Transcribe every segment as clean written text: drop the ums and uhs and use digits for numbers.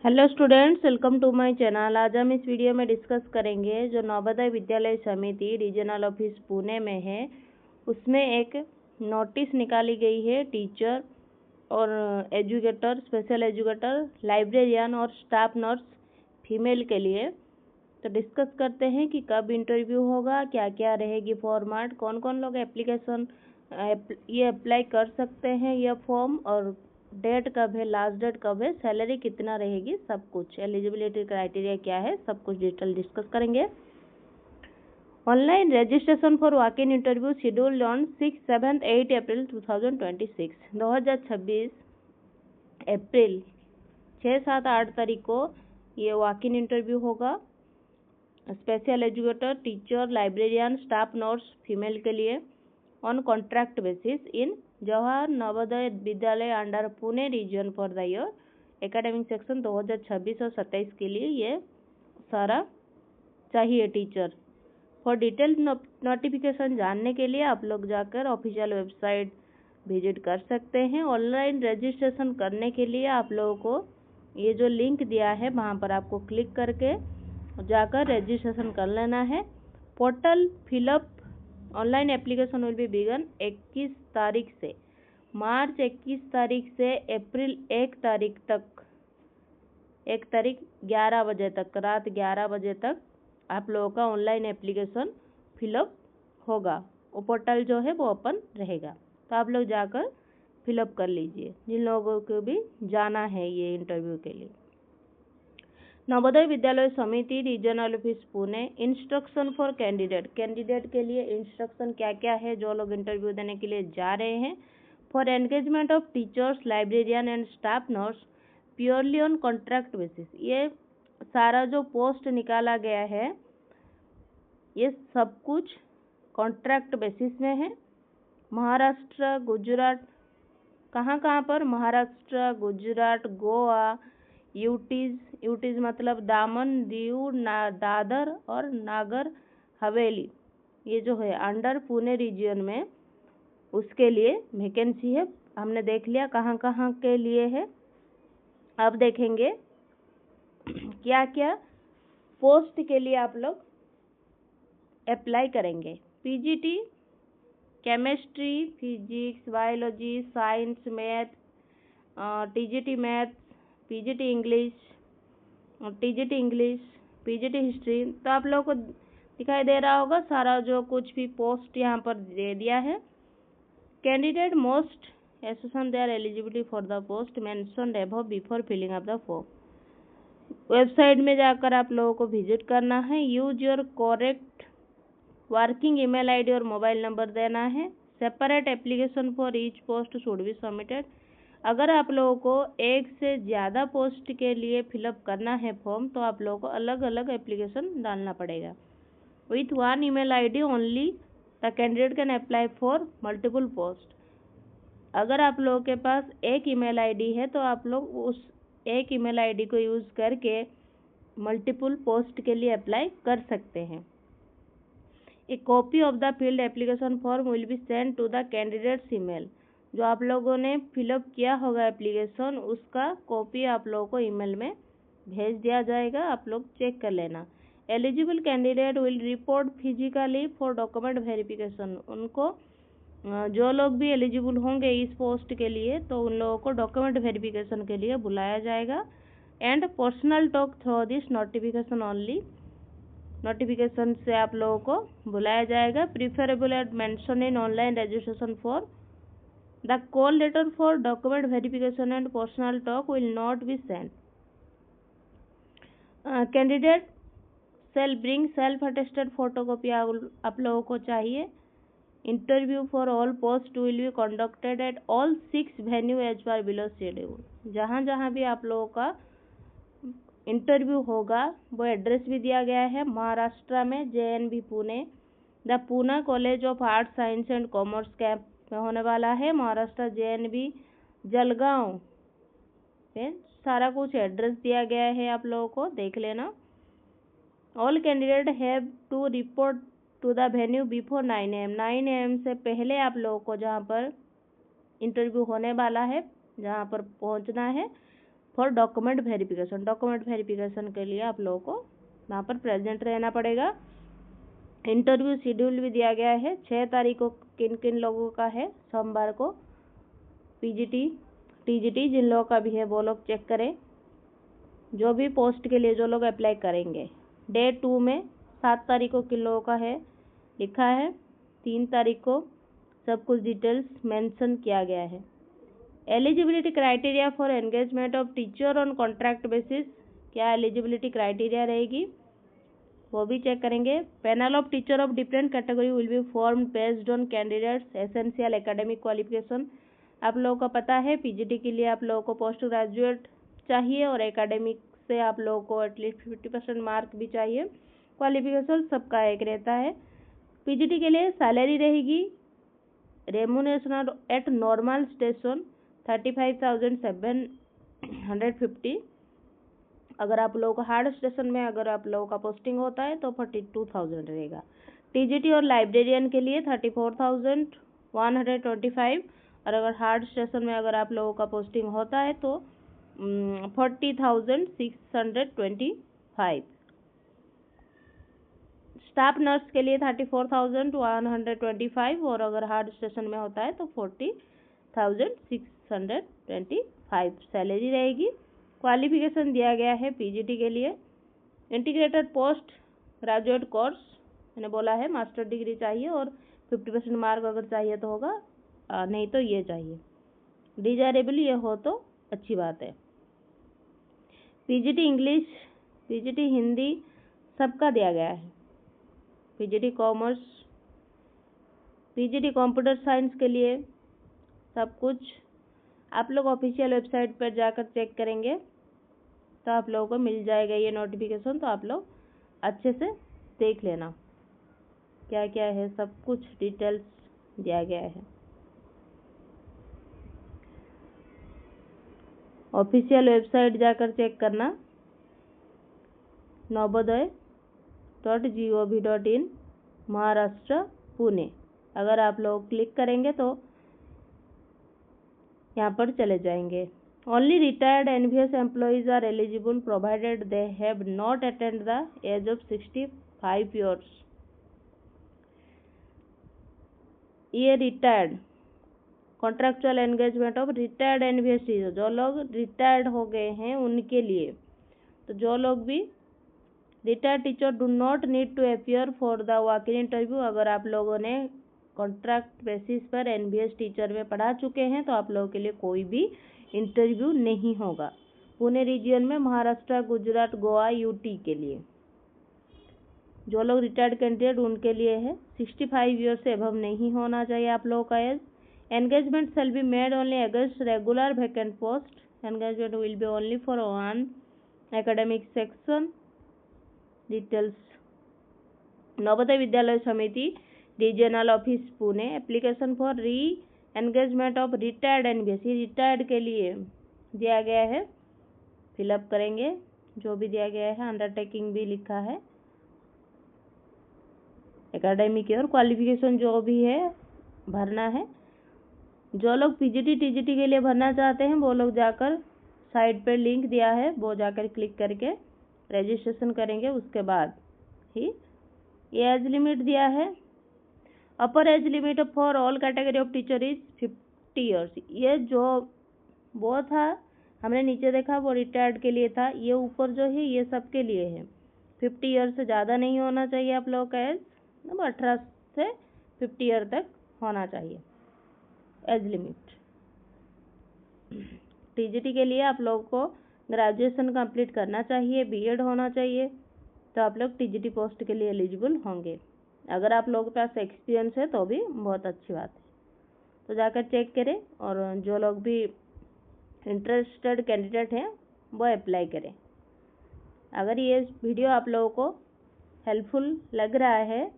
Hello students, welcome to my channel. आज हम इस वीडियो में डिस्कस करेंगे जो नवोदय विद्यालय समिति रीजनल ऑफिस पुणे में है, उसमें एक नोटिस निकाली गई है टीचर और एजुकेटर, स्पेशल एजुकेटर, लाइब्रेरियन और स्टाफ नर्स फीमेल के लिए। तो डिस्कस करते हैं कि कब इंटरव्यू होगा, क्या क्या रहेगी फॉर्मेट, कौन कौन लोग एप्लीकेशन ये अप्लाई कर सकते हैं यह फॉर्म, और डेट कब है, लास्ट डेट कब है, सैलरी कितना रहेगी, सब कुछ, एलिजिबिलिटी क्राइटेरिया क्या है, सब कुछ डिटेल डिस्कस करेंगे। Online registration for walk in interview scheduled on 6, 7, 8 April 2026 2026 April 6, 7, 8 तारीख को ये वॉक इन इंटरव्यू होगा। Special educator, teacher, librarian, staff nurse female के लिए on contract basis in Jawahar Navodaya Vidyalaya under Pune region for the year academic section 2026 और 27 के लिए ये सारा चाहिए टीचर। फॉर डिटेल नोटिफिकेशन जानने के लिए आप लोग जाकर ऑफिशियल वेबसाइट विजिट कर सकते हैं। ऑनलाइन रजिस्ट्रेशन करने के लिए आप लोगों को ये जो लिंक दिया है वहाँ पर आपको क्लिक करके जाकर रजिस्ट्रेशन कर लेना है। Portal fill up online application will be begin 21 तारीख से, मार्च 21 तारीख से अप्रैल 1 तारीख तक, 1 तारीख 11 बजे तक, रात 11 बजे तक आप लोगों का ऑनलाइन एप्लीकेशन फिलअप होगा। वो पोर्टल जो है वो ओपन रहेगा, तो आप लोग जाकर फिलअप कर लीजिए जिन लोगों को भी जाना है ये इंटरव्यू के लिए। Navodaya Vidyalaya Samiti regional office Pune instruction for candidate, candidate के लिए इंस्ट्रक्शन क्या क्या है जो लोग इंटरव्यू देने के लिए जा रहे हैं। For engagement of teachers, librarian and staff nurse purely on contract basis, ये सारा जो पोस्ट निकाला गया है ये सब कुछ कॉन्ट्रैक्ट बेसिस में है। महाराष्ट्र, गुजरात, कहाँ पर, महाराष्ट्र, गुजरात, गोवा, यूटीज मतलब दामन, दीव, दादर और नागर हवेली, ये जो है अंडर पुणे रीजन में, उसके लिए वैकेंसी है। हमने देख लिया कहाँ कहाँ के लिए है। अब देखेंगे क्या क्या पोस्ट के लिए आप लोग अप्लाई करेंगे। PGT chemistry, physics, biology, science, math, TGT math, PGT English, PGT history. तो आप लोगों को दिखाई दे रहा होगा सारा जो कुछ भी पोस्ट यहाँ पर दे दिया है। Candidate most association their eligibility for the post mentioned above before filling up the form. Website में जाकर आप लोगों को विजिट करना है। Use your correct working email ID और मोबाइल नंबर देना है। Separate application for each post should be submitted. अगर आप लोगों को एक से ज़्यादा पोस्ट के लिए फिलअप करना है फॉर्म, तो आप लोगों को अलग अलग एप्लीकेशन डालना पड़ेगा। With one email ID only the candidate can apply for multiple post. अगर आप लोगों के पास एक ईमेल आईडी है तो आप लोग उस एक ईमेल आईडी को यूज़ करके मल्टीपल पोस्ट के लिए अप्लाई कर सकते हैं। A copy of the filled application form will be send to the candidate's email. जो आप लोगों ने फिलअप किया होगा एप्लीकेशन, उसका कॉपी आप लोगों को ईमेल में भेज दिया जाएगा, आप लोग चेक कर लेना। Eligible candidate will report physically for document verification. उनको जो लोग भी एलिजिबल होंगे इस पोस्ट के लिए, तो उन लोगों को डॉक्यूमेंट वेरिफिकेशन के लिए बुलाया जाएगा। And personal talk through this notification only, notification से आप लोगों को बुलाया जाएगा। Preferable at mention in online registration for the call letter for document verification and personal talk will not be sent. Candidate shall bring self attested photocopy आप लोगों को चाहिए। Interview for all post will be conducted at all 6 venue as per below schedule. जहाँ जहाँ भी आप लोगों का इंटरव्यू होगा वो एड्रेस भी दिया गया है। महाराष्ट्र में JNV Pune, the Poona college of arts, science and commerce camp में होने वाला है। महाराष्ट्र JNV जलगांव में सारा कुछ एड्रेस दिया गया है, आप लोगों को देख लेना। All candidate have to report to the venue before 9 AM। 9 AM से पहले आप लोगों को जहाँ पर इंटरव्यू होने वाला है, जहाँ पर पहुँचना है, for document verification. Document verification के लिए आप लोगों को वहाँ पर प्रेजेंट रहना पड़ेगा। इंटरव्यू शेड्यूल भी दिया गया है 6 तारीख को। किन किन लोगों का है? सोमवार को। पीजीटी टीजीटी जिन लोगों का भी है वो लोग चेक करें, जो भी पोस्ट के लिए जो लोग अप्लाई करेंगे। डे 2 में 7 तारीख को किन लोगों का है लिखा है। 3 तारीख को सब कुछ डिटेल्स मेंशन किया गया है। Eligibility criteria for engagement of teacher on contract basis, क्या एलिजिबिलिटी क्राइटेरिया रहेगी वो भी चेक करेंगे। Panel of teacher of different category will be formed based on candidates essential academic qualification. आप लोगों को पता है पीजीटी के लिए आप लोगों को पोस्ट ग्रेजुएट चाहिए और एकेडमिक से आप लोगों को एटलीस्ट 50% मार्क भी चाहिए। क्वालिफिकेशन सबका एक रहता है। पीजीटी के लिए सैलरी रहेगी रेमुनेशन एट नॉर्मल स्टेशन 35,750। अगर आप लोगों को हार्ड स्टेशन में अगर आप लोगों का पोस्टिंग होता है तो 42,000 रहेगा। टीजीटी और लाइब्रेरियन के लिए 34,125 और अगर हार्ड स्टेशन में अगर आप लोगों का पोस्टिंग होता है तो 40,625। स्टाफ नर्स के लिए 34,125 और अगर हार्ड स्टेशन में होता है तो 40,625 सैलरी रहेगी। क्वालिफिकेशन दिया गया है पीजीटी के लिए इंटीग्रेटेड पोस्ट ग्रेजुएट कोर्स, मैंने बोला है मास्टर डिग्री चाहिए और 50% मार्क अगर चाहिए तो होगा, नहीं तो ये चाहिए। डिजायरेबल ये हो तो अच्छी बात है। पीजीटी इंग्लिश, पीजीटी हिंदी सबका दिया गया है। PGT commerce, PGT computer science के लिए सब कुछ आप लोग ऑफिशियल वेबसाइट पर जाकर चेक करेंगे तो आप लोगों को मिल जाएगा ये नोटिफिकेशन। तो आप लोग अच्छे से देख लेना क्या क्या है, सब कुछ डिटेल्स दिया गया है। ऑफिशियल वेबसाइट जाकर चेक करना navodaya.gov.in महाराष्ट्र पुणे। अगर आप लोग क्लिक करेंगे तो यहाँ पर चले जाएंगे। Only retired NVS employees are eligible provided they have not attend the age of 65 years. ये retired contractual engagement of retired NVS teacher, जो लोग रिटायर्ड हो गए हैं उनके लिए। तो जो लोग भी retired teacher do not need to appear for the walk in interview. अगर आप लोगों ने कॉन्ट्रैक्ट बेसिस पर एनवीएस टीचर में पढ़ा चुके हैं तो आप लोगों के लिए कोई भी इंटरव्यू नहीं होगा। पुणे रीजन में महाराष्ट्र, गुजरात, गोवा, यूटी के लिए जो लोग रिटायर्ड कैंडिडेट उनके लिए है। 65 ईयर से अबव नहीं होना चाहिए आप लोगों का age. Engagement shall be made only against regular vacant post. Engagement will be only for one academic section. Details Navodaya Vidyalaya Samiti regional office Pune. Application for re engagement of retired NVS, retired के लिए दिया गया है, फिलअप करेंगे जो भी दिया गया है। अंडरटेकिंग भी लिखा है, एकेडमिक और क्वालिफिकेशन जो भी है भरना है। जो लोग पीजीटी टीजीटी के लिए भरना चाहते हैं वो लोग जाकर साइट पर लिंक दिया है वो जाकर क्लिक करके रजिस्ट्रेशन करेंगे। उसके बाद ही ये एज लिमिट दिया है। अपर age limit for all category of teacher is 50 years. ये जो वो था हमने नीचे देखा वो रिटायर्ड के लिए था, ये ऊपर जो है ये सबके लिए है। 50 ईयर से ज़्यादा नहीं होना चाहिए आप लोगों का एज, 18 से 50 ईयर तक होना चाहिए एज लिमिट। टीजीटी के लिए आप लोगों को ग्रेजुएशन कंप्लीट करना चाहिए, बीएड होना चाहिए, तो आप लोग टीजीटी पोस्ट के लिए एलिजिबल होंगे। अगर आप लोगों के पास एक्सपीरियंस है तो भी बहुत अच्छी बात है। तो जाकर चेक करें और जो लोग भी इंटरेस्टेड कैंडिडेट हैं वो अप्लाई करें। अगर ये वीडियो आप लोगों को हेल्पफुल लग रहा है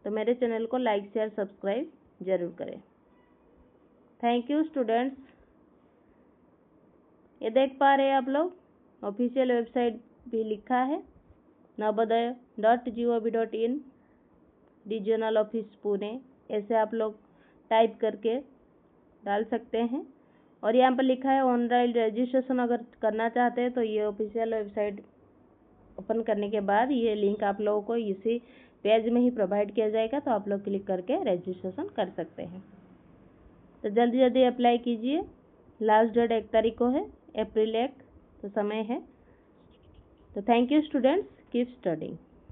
तो मेरे चैनल को लाइक शेयर सब्सक्राइब जरूर करें। Thank you students. ये देख पा रहे हैं आप लोग ऑफिशियल वेबसाइट भी लिखा है navodaya.gov.in रीजनल ऑफिस पुणे। ऐसे आप लोग टाइप करके डाल सकते हैं और यहाँ पर लिखा है ऑनलाइन रजिस्ट्रेशन अगर करना चाहते हैं तो ये ऑफिशियल वेबसाइट ओपन करने के बाद ये लिंक आप लोगों को इसी पेज में ही प्रोवाइड किया जाएगा, तो आप लोग क्लिक करके रजिस्ट्रेशन कर सकते हैं। तो जल्दी जल्दी अप्लाई कीजिए। लास्ट डेट 1 तारीख को है, अप्रैल 1, तो समय है। तो thank you students, keep studying.